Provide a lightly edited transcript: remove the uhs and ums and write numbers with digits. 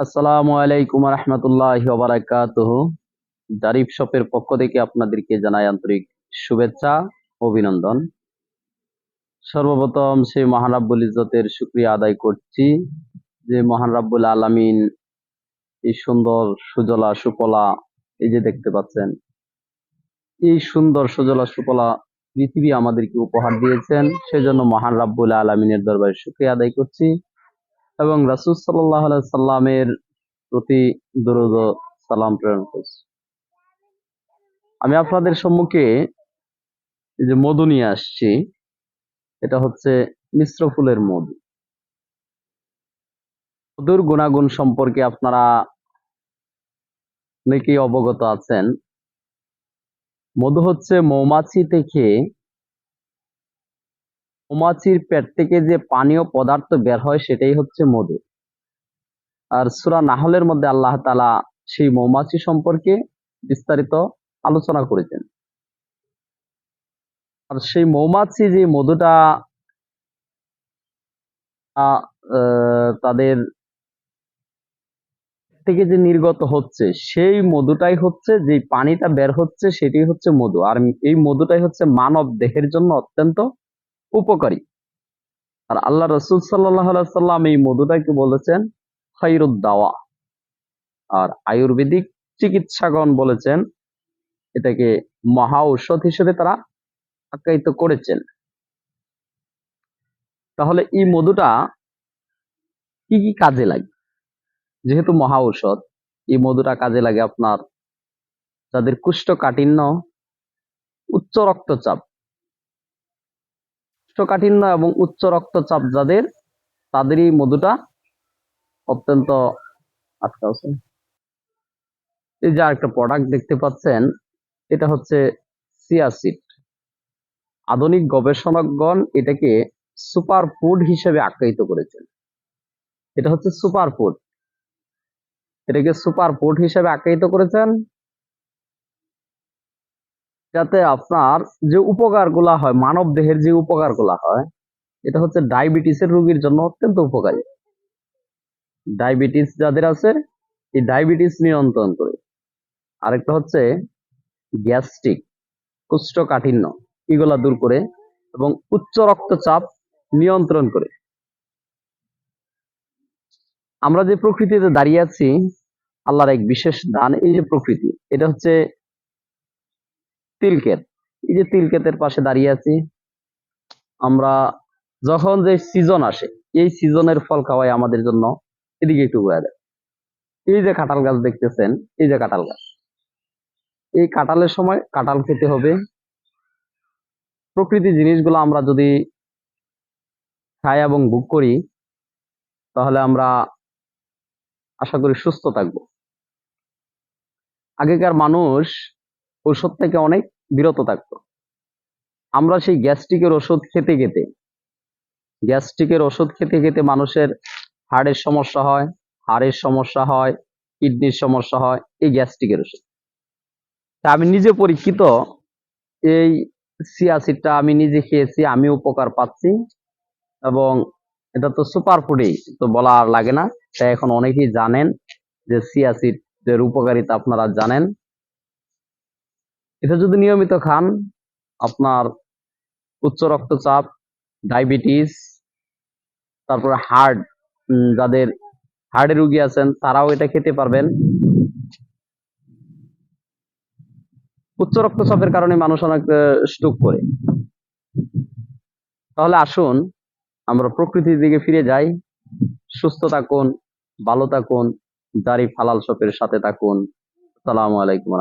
আসসালামু আলাইকুম রহমতুল্লাহি ওয়া বারাকাতুহু। জারিফ শপের পক্ষ থেকে আপনাদেরকে জানাই আন্তরিক শুভেচ্ছা, অভিনন্দন। সর্বপ্রথম সেই মহান রাব্বুল ইজ্জতের শুকরিয়া আদায় করছি যে মহান রাব্বুল আলামিন এই সুন্দর সুজলা সুফলা, এই যে দেখতে পাচ্ছেন, এই সুন্দর সুজলা সুফলা পৃথিবী আমাদেরকে উপহার দিয়েছেন। সেজন্য মহান রাব্বুল আলামিনের দরবারে শুকরিয়া আদায় করছি এবং রাসূল সাল্লাল্লাহু আলাইহি সাল্লামের প্রতি দরুদ ও সালাম প্রেরণ করছি। আমি আপনাদের সম্মুখে এই যে মধু নিয়ে আসছি, এটা হচ্ছে মিশ্র ফুলের মধু। মধুর গুণাগুণ সম্পর্কে আপনারা অনেকেই অবগত আছেন। মধু হচ্ছে মৌমাছির পেট থেকে যে পানীয় পদার্থ বের হয় সেটাই হচ্ছে মধু। আর সূরা নাহলের মধ্যে আল্লাহ তাআলা সেই মৌমাছি সম্পর্কে বিস্তারিত আলোচনা করেছেন। আর সেই মৌমাছি যে মধুটা তাদের থেকে যে নির্গত হচ্ছে, সেই মধুটাই হচ্ছে, যে পানিটা বের হচ্ছে সেটাই হচ্ছে মধু। আর এই মধুটাই হচ্ছে মানব দেহের জন্য অত্যন্ত উপকারী। আর আল্লাহ রাসূল সাল্লাল্লাহু আলাইহি সাল্লাম এই মধুটাকে বলেছেন খায়রুদ দাওয়া। আর আয়ুর্বেদিক চিকিৎসাগণ বলেছেন এটাকে মহা ঔষধ হিসেবে তারা আখ্যায়িত করেছেন। তাহলে এই মধুটা কি কি কাজে লাগে? যেহেতু মহা ঔষধ, এই মধুটা কাজে লাগে আপনার যাদের কোষ্ঠকাঠিন্য, উচ্চ রক্তচাপ, কোষ্ঠকাঠিন্য এবং উচ্চ রক্তচাপ যাদের, তাদের এই মধুটা অত্যন্ত এই যে একটা প্রোডাক্ট দেখতে পাচ্ছেন, এটা হচ্ছে চিয়া সিড। আধুনিক গবেষণকগণ এটাকে সুপার ফুড হিসেবে আখ্যায়িত করেছেন। এটা হচ্ছে সুপার ফুড, এটাকে সুপার ফুড হিসেবে আখ্যায়িত করেছেন যাতে আপনার যে উপকারগুলা হয়, মানব দেহের যে উপকারগুলা হয়, এটা হচ্ছে ডায়াবেটিসের রোগীর জন্য অত্যন্ত উপকারী। ডায়াবেটিস যাদের আছে, এই ডায়াবেটিস নিয়ন্ত্রণ করে। আরেকটা হচ্ছে গ্যাস্ট্রিক, কোষ্ঠকাঠিন্য, এগুলা দূর করে এবং উচ্চ রক্তচাপ নিয়ন্ত্রণ করে। আমরা যে প্রকৃতিতে দাঁড়িয়ে আছি, আল্লাহর এক বিশেষ দান। এই যে প্রকৃতি, এটা হচ্ছে তিলক্ষেত। এই যে তিলক্ষেতের পাশে দাঁড়িয়ে আছি আমরা, যখন যে সিজন আসে এই সিজনের ফল খাওয়াই আমাদের জন্য। এদিকে একটু ঘুরে দেয়, এই যে কাঁঠাল গাছ দেখতেছেন, এই যে কাঁঠাল গাছ, এই কাঁঠালের সময় কাঁঠাল খেতে হবে। প্রকৃতি জিনিসগুলো আমরা যদি খাই এবং ভোগ করি, তাহলে আমরা আশা করি সুস্থ থাকবো। আগেকার মানুষ ঔষধ থেকে অনেক বিরত থাকতো। আমরা সেই গ্যাস্ট্রিকের ওষুধ খেতে খেতে মানুষের হাড়ের সমস্যা হয়, কিডনির সমস্যা হয়, এই গ্যাস্ট্রিকের ওষুধ। তা আমি নিজে পরীক্ষিত, এই চিয়া সিডটা আমি নিজে খেয়েছি, আমি উপকার পাচ্ছি। এবং এটা তো সুপার ফুডই, তো বলা আর লাগে না। তাই এখন অনেকেই জানেন যে চিয়া সিডের উপকারিতা আপনারা জানেন। এটা যদি নিয়মিত খান, আপনার উচ্চ রক্তচাপ, ডায়াবেটিস, তারপরে যাদের হার্টের রোগী আছেন তারাও এটা খেতে পারবেন। উচ্চ রক্তচাপের কারণে মানুষ অনেক স্ট্রোক করে। তাহলে আসুন আমরা প্রকৃতির দিকে ফিরে যাই। সুস্থ থাকুন, ভালো থাকুন, জারিফ হালাল শপের সাথে থাকুন। আসসালামু আলাইকুম।